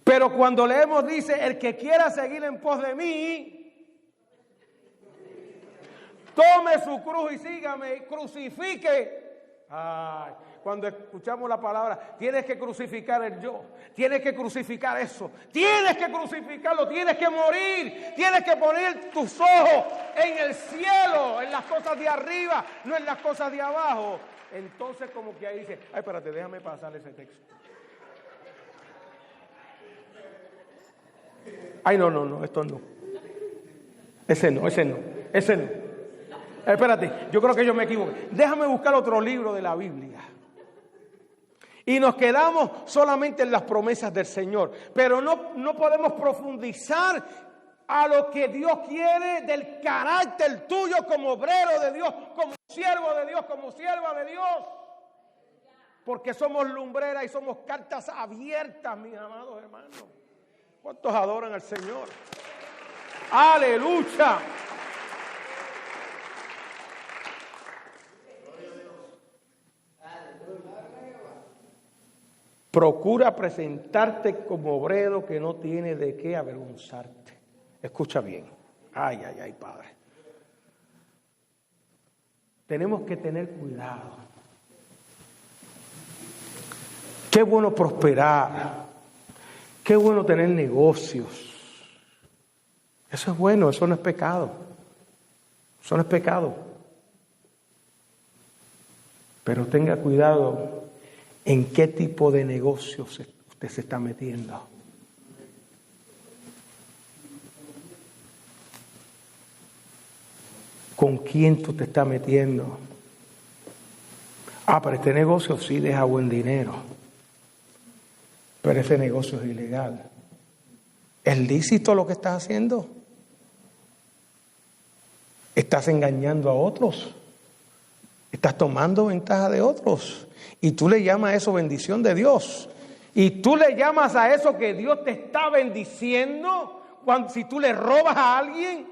Speaker 1: Pero cuando leemos dice, el que quiera seguir en pos de mí, tome su cruz y sígame, crucifique. Ay, cuando escuchamos la palabra, tienes que crucificar el yo, tienes que crucificar eso, tienes que crucificarlo, tienes que morir, tienes que poner tus ojos en el cielo, en las cosas de arriba, no en las cosas de abajo. Entonces como que ahí dice, ay, espérate, déjame pasar ese texto. Ay, no, esto no. Ese no. Espérate, yo creo que yo me equivoqué. Déjame buscar otro libro de la Biblia. Y nos quedamos solamente en las promesas del Señor. Pero no podemos profundizar a lo que Dios quiere del carácter tuyo como obrero de Dios, como siervo de Dios, como sierva de Dios. Porque somos lumbreras y somos cartas abiertas, mis amados hermanos. ¿Cuántos adoran al Señor? ¡Aleluya! Procura presentarte como obrero que no tiene de qué avergonzarte. Escucha bien. Ay, Padre. Tenemos que tener cuidado. Qué bueno prosperar. Qué bueno tener negocios. Eso es bueno, eso no es pecado. Eso no es pecado. Pero tenga cuidado en qué tipo de negocios usted se está metiendo. ¿Con quién tú te estás metiendo? Pero este negocio sí deja buen dinero. Pero ese negocio es ilegal. ¿Es lícito lo que estás haciendo? ¿Estás engañando a otros? ¿Estás tomando ventaja de otros? Y tú le llamas a eso bendición de Dios. Y tú le llamas a eso que Dios te está bendiciendo si tú le robas a alguien.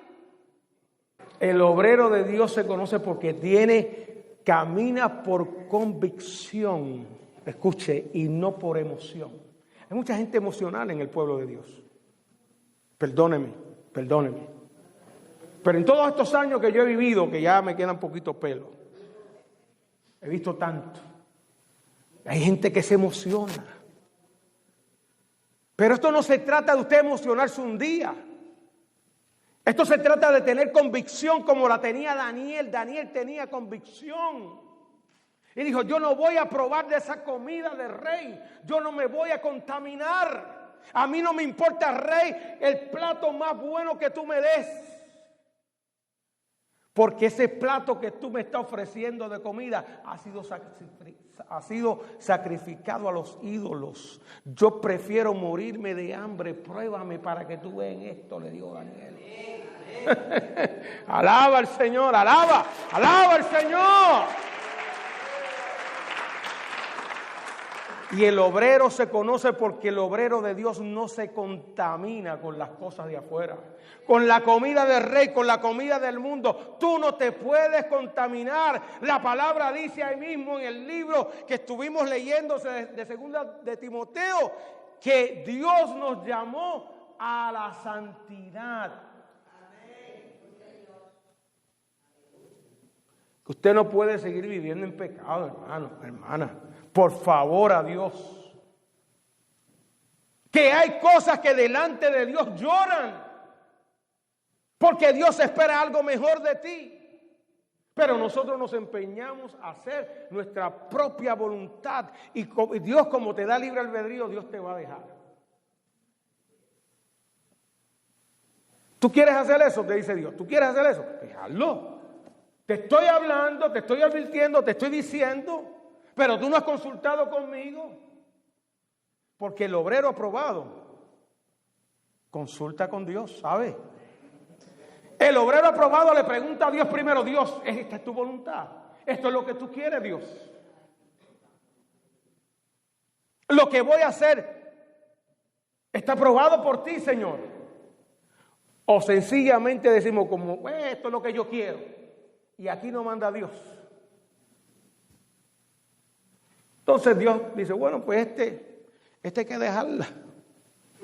Speaker 1: El obrero de Dios se conoce porque camina por convicción. Escuche, y no por emoción. Hay mucha gente emocional en el pueblo de Dios. Perdóneme. Pero en todos estos años que yo he vivido, que ya me quedan poquitos pelos, he visto tanto. Hay gente que se emociona. Pero esto no se trata de usted emocionarse un día. Esto se trata de tener convicción como la tenía Daniel. Daniel tenía convicción. Y dijo, yo no voy a probar de esa comida del rey. Yo no me voy a contaminar. A mí no me importa, rey, el plato más bueno que tú me des. Porque ese plato que tú me estás ofreciendo de comida ha sido sacrificado a los ídolos. Yo prefiero morirme de hambre. Pruébame para que tú veas esto, le dijo Daniel. Alaba al Señor, alaba al Señor. Y el obrero se conoce porque el obrero de Dios no se contamina con las cosas de afuera. Con la comida del rey, con la comida del mundo. Tú no te puedes contaminar. La palabra dice ahí mismo en el libro que estuvimos leyendo de segunda de Timoteo, que Dios nos llamó a la santidad. Usted no puede seguir viviendo en pecado, hermano, hermana. Por favor a Dios. Que hay cosas que delante de Dios lloran. Porque Dios espera algo mejor de ti. Pero nosotros nos empeñamos a hacer nuestra propia voluntad. Y Dios, como te da libre albedrío, Dios te va a dejar. ¿Tú quieres hacer eso? Te dice Dios. ¿Tú quieres hacer eso? Pues hazlo. Te estoy hablando, te estoy advirtiendo, te estoy diciendo, pero tú no has consultado conmigo. Porque el obrero aprobado consulta con Dios, ¿sabe? El obrero aprobado le pregunta a Dios primero: Dios, ¿esta es tu voluntad? ¿Esto es lo que tú quieres, Dios? Lo que voy a hacer está aprobado por ti, Señor. O sencillamente decimos como, esto es lo que yo quiero, y aquí no manda Dios. Entonces Dios dice, bueno, pues este hay que dejarla.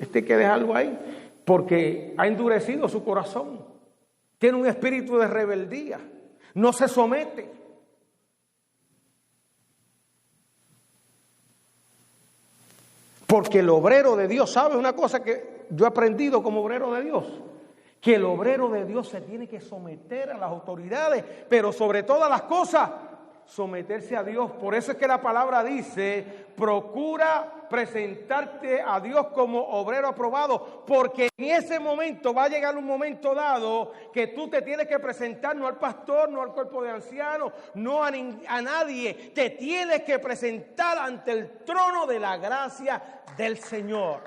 Speaker 1: Este hay que dejarlo ahí, porque ha endurecido su corazón. Tiene un espíritu de rebeldía. No se somete. Porque el obrero de Dios, ¿sabe una cosa que yo he aprendido como obrero de Dios? Que el obrero de Dios se tiene que someter a las autoridades, pero sobre todas las cosas, someterse a Dios. Por eso es que la palabra dice, procura presentarte a Dios como obrero aprobado, porque en ese momento va a llegar un momento dado que tú te tienes que presentar no al pastor, no al cuerpo de ancianos, no a nadie, te tienes que presentar ante el trono de la gracia del Señor.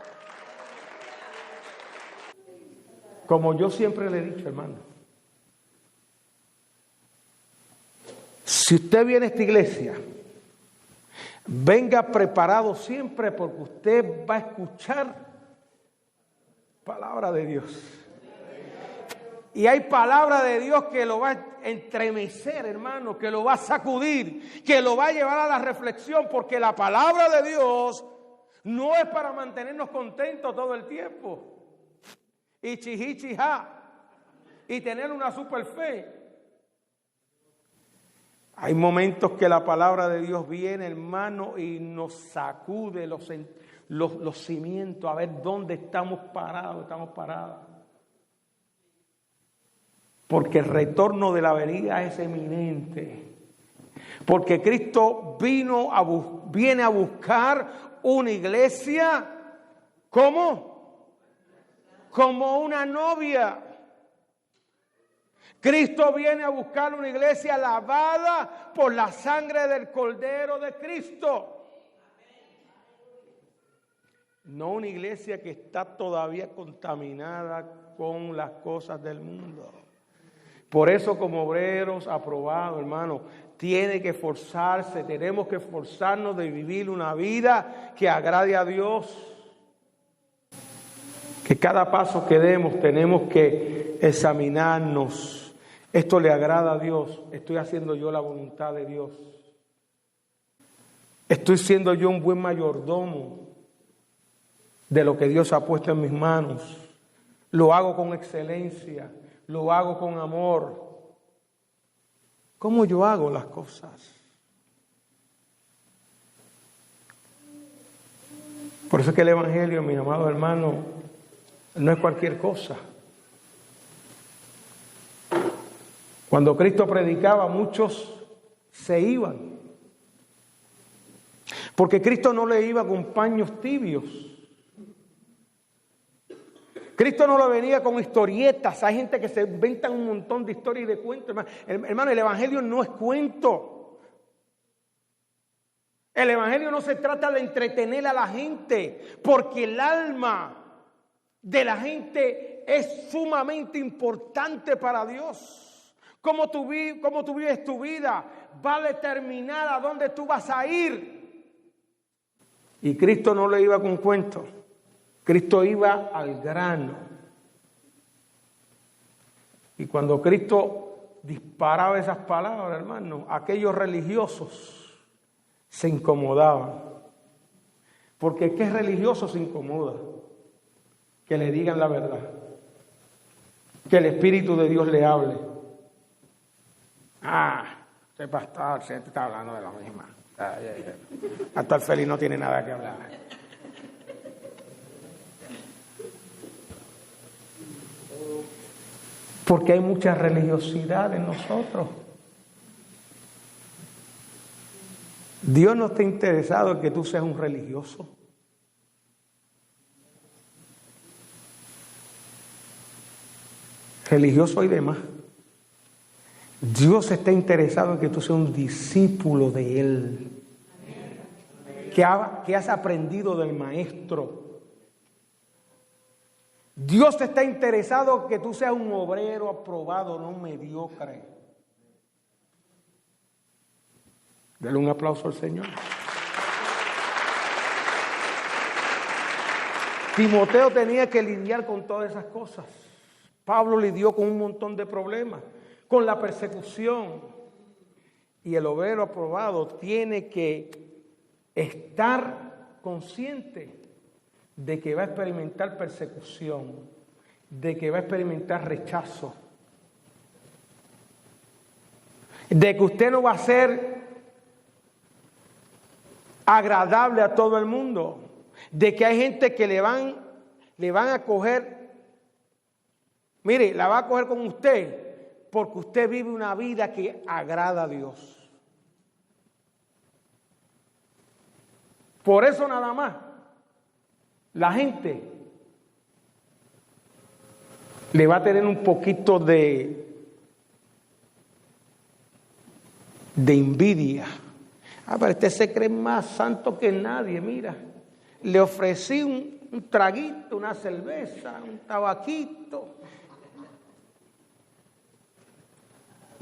Speaker 1: Como yo siempre le he dicho, hermano, si usted viene a esta iglesia, venga preparado siempre, porque usted va a escuchar palabra de Dios. Y hay palabra de Dios que lo va a entremecer, hermano, que lo va a sacudir, que lo va a llevar a la reflexión, porque la palabra de Dios no es para mantenernos contentos todo el tiempo. Y chihichija, y tener una super fe. Hay momentos que la palabra de Dios viene, hermano, y nos sacude los cimientos, a ver dónde estamos parados, Porque el retorno de la venida es eminente. Porque Cristo viene a buscar una iglesia, ¿cómo? Como una novia. Cristo viene a buscar una iglesia lavada por la sangre del Cordero de Cristo. No una iglesia que está todavía contaminada con las cosas del mundo. Por eso, como obreros aprobados, hermano, tiene que esforzarse, tenemos que esforzarnos de vivir una vida que agrade a Dios. Que cada paso que demos tenemos que examinarnos. ¿Esto le agrada a Dios? ¿Estoy haciendo yo la voluntad de Dios? ¿Estoy siendo yo un buen mayordomo de lo que Dios ha puesto en mis manos? ¿Lo hago con excelencia? ¿Lo hago con amor? ¿Cómo yo hago las cosas? Por eso es que el Evangelio, mi amado hermano, no es cualquier cosa. Cuando Cristo predicaba, muchos se iban. Porque Cristo no le iba con paños tibios. Cristo no le venía con historietas. Hay gente que se inventan un montón de historias y de cuentos. Hermano, el Evangelio no es cuento. El Evangelio no se trata de entretener a la gente, porque el alma de la gente es sumamente importante para Dios. Cómo tú vives tu vida va a determinar a dónde tú vas a ir. Y Cristo no le iba con cuentos. Cristo iba al grano. Y cuando Cristo disparaba esas palabras, hermano, aquellos religiosos se incomodaban. Porque ¿qué religioso se incomoda? Que le digan la verdad. Que el Espíritu de Dios le hable. Este pastor se está hablando de la misma. Hasta el feliz no tiene nada que hablar. Porque hay mucha religiosidad en nosotros. Dios no está interesado en que tú seas un religioso. religioso y demás. Dios está interesado en que tú seas un discípulo de Él, que has aprendido del Maestro. Dios está interesado en que tú seas un obrero aprobado, no un mediocre. Dale un aplauso al Señor. Timoteo tenía que lidiar con todas esas cosas. Pablo lidió con un montón de problemas, con la persecución. Y el obrero aprobado tiene que estar consciente de que va a experimentar persecución, de que va a experimentar rechazo, de que usted no va a ser agradable a todo el mundo, de que hay gente que le van a coger, mire, la va a coger con usted porque usted vive una vida que agrada a Dios. Por eso nada más, la gente le va a tener un poquito de envidia. Pero este se cree más santo que nadie, mira. Le ofrecí un traguito, una cerveza, un tabaquito.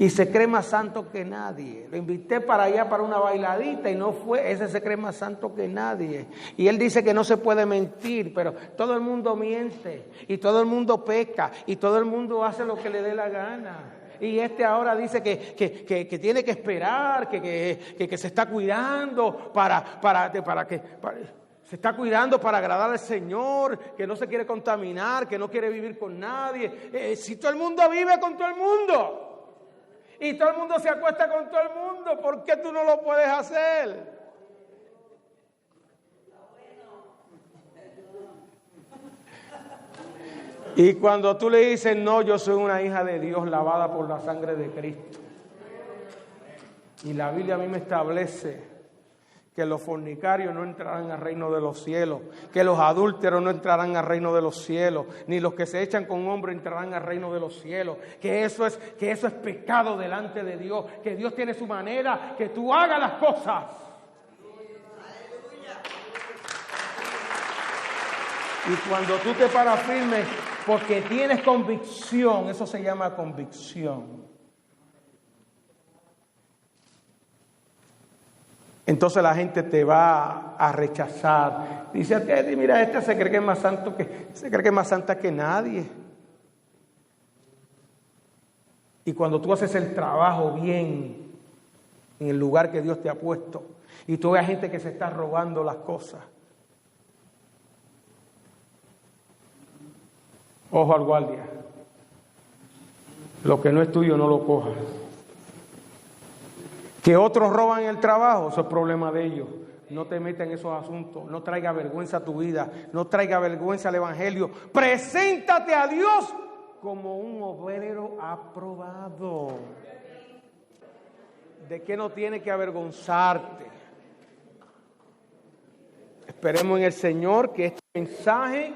Speaker 1: Y se cree más santo que nadie. Lo invité para allá para una bailadita y no fue. Ese se cree más santo que nadie. Y él dice que no se puede mentir, pero todo el mundo miente. Y todo el mundo peca. Y todo el mundo hace lo que le dé la gana. Y ahora dice que tiene que esperar, que se está cuidando se está cuidando para agradar al Señor, que no se quiere contaminar, que no quiere vivir con nadie. Si todo el mundo vive con todo el mundo y todo el mundo se acuesta con todo el mundo, ¿por qué tú no lo puedes hacer? Y cuando tú le dices, no, yo soy una hija de Dios lavada por la sangre de Cristo. Y la Biblia a mí me establece que los fornicarios no entrarán al reino de los cielos, que los adúlteros no entrarán al reino de los cielos, ni los que se echan con hombre entrarán al reino de los cielos, que eso es pecado delante de Dios, que Dios tiene su manera, que tú hagas las cosas. Y cuando tú te paras firme, porque tienes convicción, eso se llama convicción. Entonces la gente te va a rechazar. Dice a ti, mira, esta se cree que es más santa que nadie. Y cuando tú haces el trabajo bien en el lugar que Dios te ha puesto, y tú ves a gente que se está robando las cosas, ojo al guardia. Lo que no es tuyo no lo cojas. Que otros roban el trabajo, eso es problema de ellos. No te metas en esos asuntos. No traiga vergüenza a tu vida. No traiga vergüenza al evangelio. Preséntate a Dios como un obrero aprobado. ¿De qué no tienes que avergonzarte? Esperemos en el Señor que este mensaje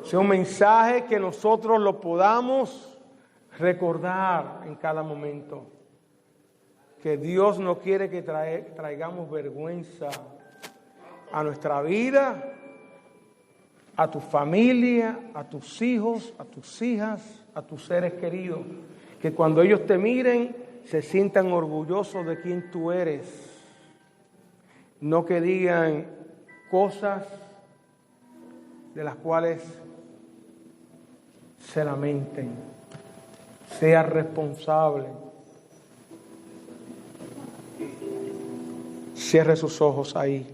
Speaker 1: sea un mensaje que nosotros lo podamos recordar en cada momento. Que Dios no quiere que traigamos vergüenza a nuestra vida, a tu familia, a tus hijos, a tus hijas, a tus seres queridos. Que cuando ellos te miren, se sientan orgullosos de quién tú eres. No que digan cosas de las cuales se lamenten. Sea responsable. Cierre sus ojos ahí.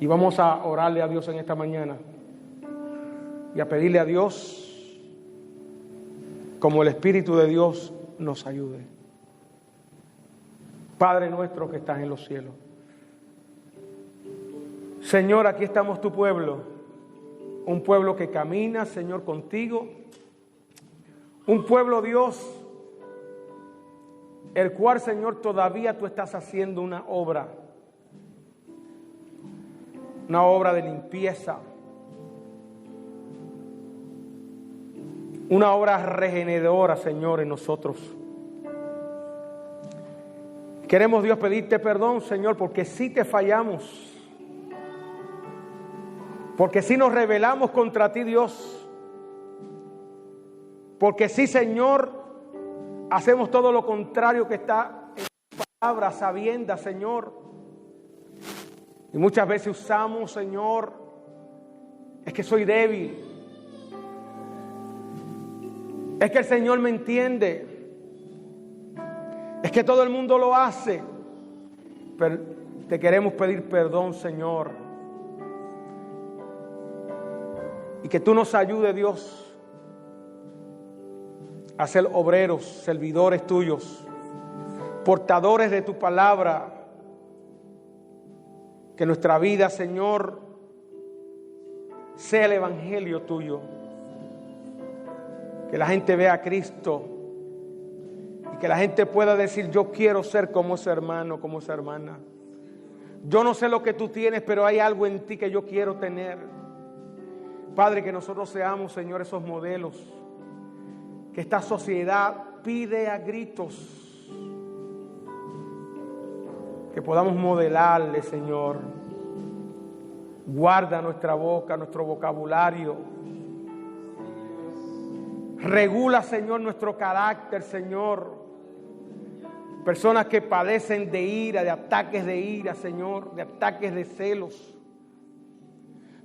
Speaker 1: Y vamos a orarle a Dios en esta mañana. Y a pedirle a Dios, como el Espíritu de Dios nos ayude. Padre nuestro que estás en los cielos. Señor, aquí estamos tu pueblo. Un pueblo que camina, Señor, contigo. Un pueblo, Dios, el cual, Señor, todavía tú estás haciendo una obra de limpieza, una obra regeneradora, Señor, en nosotros. Queremos, Dios, pedirte perdón, Señor, porque sí te fallamos. Porque sí nos rebelamos contra ti, Dios. Porque sí, Señor, hacemos todo lo contrario que está en tu palabra, sabienda, Señor. Y muchas veces usamos, Señor, es que soy débil. Es que el Señor me entiende. Es que todo el mundo lo hace. Pero te queremos pedir perdón, Señor. Y que tú nos ayudes, Dios, a ser obreros, servidores tuyos, portadores de tu palabra. Que nuestra vida, Señor, sea el evangelio tuyo. Que la gente vea a Cristo y que la gente pueda decir: yo quiero ser como ese hermano, como esa hermana. Yo no sé lo que tú tienes, pero hay algo en ti que yo quiero tener. Padre, que nosotros seamos, Señor, esos modelos que esta sociedad pide a gritos. Que podamos modelarle, Señor. Guarda nuestra boca, nuestro vocabulario. Regula, Señor, nuestro carácter, Señor. Personas que padecen de ira, de ataques de ira, Señor, de ataques de celos.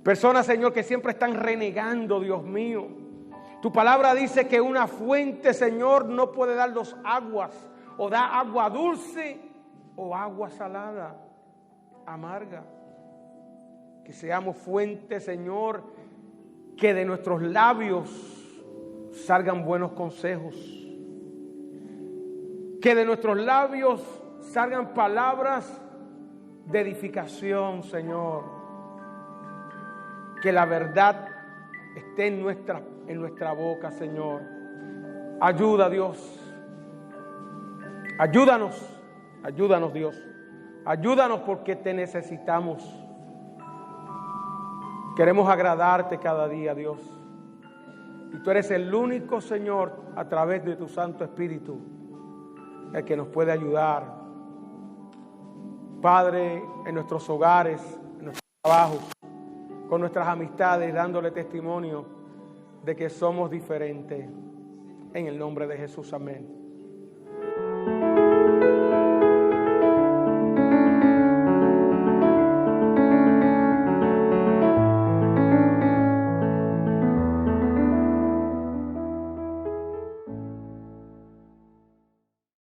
Speaker 1: Personas, Señor, que siempre están renegando, Dios mío. Tu palabra dice que una fuente, Señor, no puede dar dos aguas. O da agua dulce o agua salada, amarga. Que seamos fuentes, Señor, que de nuestros labios salgan buenos consejos. Que de nuestros labios salgan palabras de edificación, Señor. Que la verdad esté en nuestra boca, Señor. Ayuda, Dios. Ayúdanos, Dios. Ayúdanos porque te necesitamos. Queremos agradarte cada día, Dios. Y tú eres el único, Señor, a través de tu Santo Espíritu, el que nos puede ayudar. Padre, en nuestros hogares, en nuestros trabajos, con nuestras amistades, dándole testimonio de que somos diferentes. En el nombre de Jesús, amén.